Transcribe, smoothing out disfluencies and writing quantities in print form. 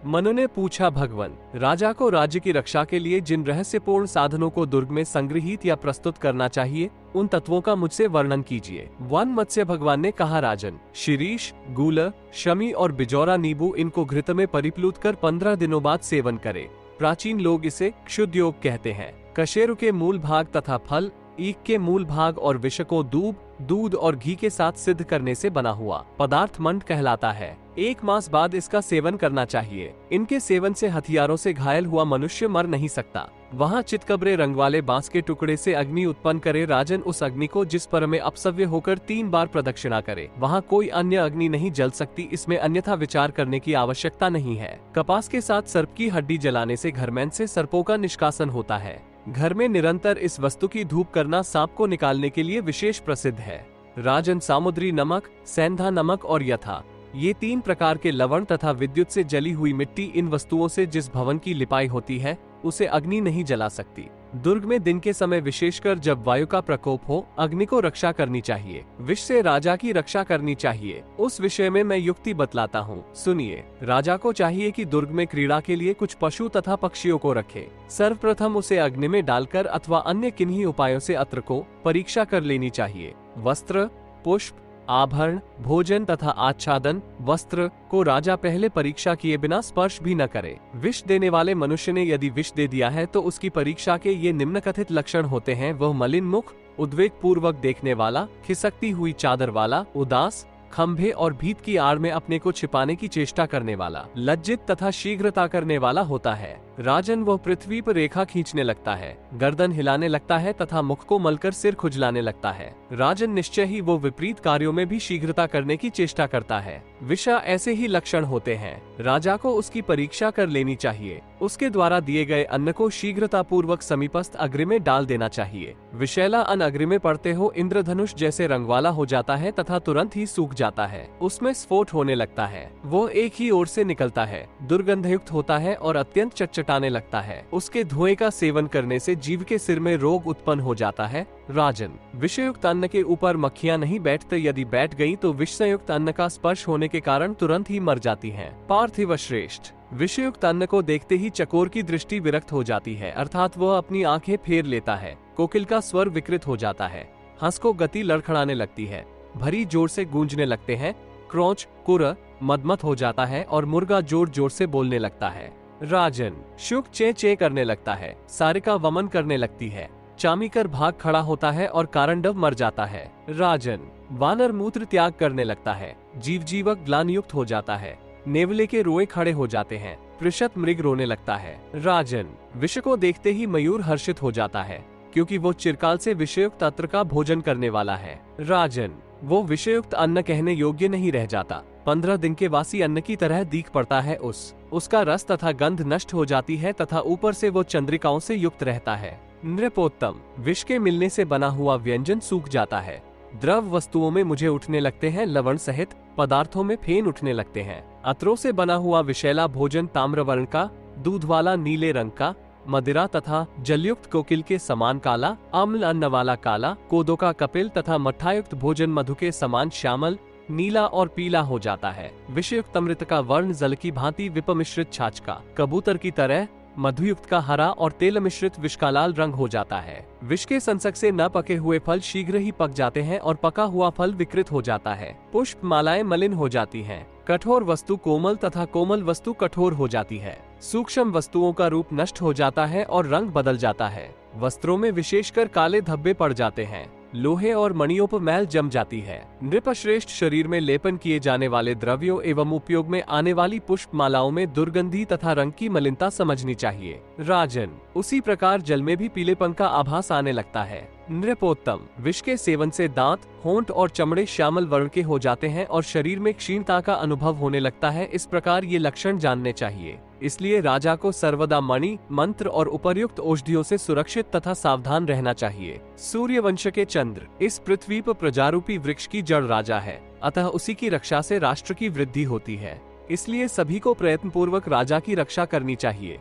मनु ने पूछा, भगवान, राजा को राज्य की रक्षा के लिए जिन रहस्यपूर्ण साधनों को दुर्ग में संग्रहित या प्रस्तुत करना चाहिए, उन तत्वों का मुझसे वर्णन कीजिए। वन मत्स्य भगवान ने कहा, राजन, शिरीष, गूल, शमी और बिजौरा नींबू इनको घृत में परिप्लुत कर 15 दिनों बाद सेवन करे। प्राचीन लोग इसे क्षुद्ध योग कहते हैं। कशेरु के मूल भाग तथा फल, ईख के मूल भाग और विष को दूध और घी के साथ सिद्ध करने से बना हुआ पदार्थ मंड कहलाता है। 1 मास बाद इसका सेवन करना चाहिए। इनके सेवन से हथियारों से घायल हुआ मनुष्य मर नहीं सकता। वहाँ चितकबरे रंग वाले बांस के टुकड़े से अग्नि उत्पन्न करे। राजन, उस अग्नि को जिस पर में अपसव्य होकर 3 बार प्रदक्षिणा करे, वहाँ कोई अन्य अग्नि नहीं जल सकती। इसमें अन्यथा विचार करने की आवश्यकता नहीं है। कपास के साथ सर्प की हड्डी जलाने से घरमैन से सर्पों का निष्कासन होता है। घर में निरंतर इस वस्तु की धूप करना सांप को निकालने के लिए विशेष प्रसिद्ध है। राजन, सामुद्री नमक, सेंधा नमक और यथा, ये 3 प्रकार के लवण तथा विद्युत से जली हुई मिट्टी, इन वस्तुओं से जिस भवन की लिपाई होती है उसे अग्नि नहीं जला सकती। दुर्ग में दिन के समय विशेषकर जब वायु का प्रकोप हो, अग्नि को रक्षा करनी चाहिए। विष से राजा की रक्षा करनी चाहिए। उस विषय में मैं युक्ति बतलाता हूँ, सुनिए। राजा को चाहिए कि दुर्ग में क्रीड़ा के लिए कुछ पशु तथा पक्षियों को रखे। सर्वप्रथम उसे अग्नि में डालकर अथवा अन्य किन्हीं उपायों से अत्र को परीक्षा कर लेनी चाहिए। वस्त्र, पुष्प, आभरण, भोजन तथा आच्छादन वस्त्र को राजा पहले परीक्षा किए बिना स्पर्श भी न करे। विष देने वाले मनुष्य ने यदि विष दे दिया है तो उसकी परीक्षा के ये निम्नकथित लक्षण होते हैं। वह मलिन मुख, उद्वेग पूर्वक देखने वाला, खिसकती हुई चादर वाला, उदास, खंभे और भीत की आड़ में अपने को छिपाने की चेष्टा करने वाला, लज्जित तथा शीघ्रता करने वाला होता है। राजन, वह पृथ्वी पर रेखा खींचने लगता है, गर्दन हिलाने लगता है तथा मुख को मलकर सिर खुजलाने लगता है। राजन, निश्चय ही वो विपरीत कार्यों में भी शीघ्रता करने की चेष्टा करता है। विषा ऐसे ही लक्षण होते हैं। राजा को उसकी परीक्षा कर लेनी चाहिए। उसके द्वारा दिए गए अन्न को शीघ्रता पूर्वक समीपस्थ अग्नि में डाल देना चाहिए। विषैला अन्न अग्नि में पड़ते हो इंद्रधनुष जैसे रंग वाला हो जाता है तथा तुरंत ही सूख जाता है। उसमें स्फोट होने लगता है। वो एक ही ओर से निकलता है, दुर्गंधयुक्त होता है और अत्यंत चटचटाने लगता है। उसके धुएं का सेवन करने से जीव के सिर में रोग उत्पन्न हो जाता है। राजन, विषयुक्त अन्न के ऊपर मक्खियां नहीं बैठते। यदि बैठ गईं तो विषयुक्त अन्न का स्पर्श होने के कारण तुरंत ही मर जाती हैं। पार्थिव श्रेष्ठ, विषयुक्त अन्न को देखते ही चकोर की दृष्टि विरक्त हो जाती है, अर्थात वह अपनी आंखें फेर लेता है। कोकिल का स्वर विकृत हो जाता है। हंस को गति लड़खड़ाने लगती है। भरी जोर से गूंजने लगते हैं। क्रोच, कुर मदमत हो जाता है और मुर्गा जोर जोर से बोलने लगता है। राजन, शुक चे चे करने लगता है। सारिका वमन करने लगती है। चामीकर भाग खड़ा होता है और कारंडव मर जाता है। राजन, वानर मूत्र त्याग करने लगता है। जीव जीवक ग्लान युक्त हो जाता है। नेवले के रोए खड़े हो जाते हैं। पृषत मृग रोने लगता है। राजन, विष को देखते ही मयूर हर्षित हो जाता है, क्योंकि वो चिरकाल से विषयुक्त अत्र का भोजन करने वाला है। राजन, वो विषयुक्त अन्न कहने योग्य नहीं रह जाता। 15 दिन के वासी अन्न की तरह दीख पड़ता है। उसका रस तथा गंध नष्ट हो जाती है तथा ऊपर से वो चंद्रिकाओं से युक्त रहता है। नृपोत्तम, विष के मिलने से बना हुआ व्यंजन सूख जाता है। द्रव वस्तुओं में मुझे उठने लगते हैं। लवण सहित पदार्थों में फेन उठने लगते हैं। अत्रों से बना हुआ विषैला भोजन ताम्रवर्ण का, दूध वाला नीले रंग का, मदिरा तथा जलयुक्त कोकिल के समान काला, अम्ल अन्न वाला काला, कोदो का कपिल तथा मट्ठायुक्त भोजन मधु के समान श्यामल, नीला और पीला हो जाता है। विषयुक्त अमृत का वर्ण जल की भांति विपमिश्रित छाछ का, कबूतर की तरह मधुयुक्त का हरा और तेल मिश्रित विष का लाल रंग हो जाता है। विष के संसर्ग से न पके हुए फल शीघ्र ही पक जाते हैं और पका हुआ फल विकृत हो जाता है। पुष्प मालाएं मलिन हो जाती हैं। कठोर वस्तु कोमल तथा कोमल वस्तु कठोर हो जाती है। सूक्ष्म वस्तुओं का रूप नष्ट हो जाता है और रंग बदल जाता है। वस्त्रों में विशेषकर काले धब्बे पड़ जाते हैं। लोहे और मणियों पर मैल जम जाती है। नृपश्रेष्ठ, शरीर में लेपन किए जाने वाले द्रव्यों एवं उपयोग में आने वाली पुष्प मालाओं में दुर्गंधी तथा रंग की मलिनता समझनी चाहिए। राजन, उसी प्रकार जल में भी पीलेपन का आभास आने लगता है। नृपोत्तम, विष के सेवन से दांत, होंठ और चमड़े श्यामल वर्ण के हो जाते हैं और शरीर में क्षीणता का अनुभव होने लगता है। इस प्रकार ये लक्षण जानने चाहिए। इसलिए राजा को सर्वदा मणि, मंत्र और उपर्युक्त औषधियों से सुरक्षित तथा सावधान रहना चाहिए। सूर्यवंश के चंद्र इस पृथ्वी पर प्रजारूपी वृक्ष की जड़ राजा है, अतः उसी की रक्षा से राष्ट्र की वृद्धि होती है। इसलिए सभी को प्रयत्न पूर्वक राजा की रक्षा करनी चाहिए।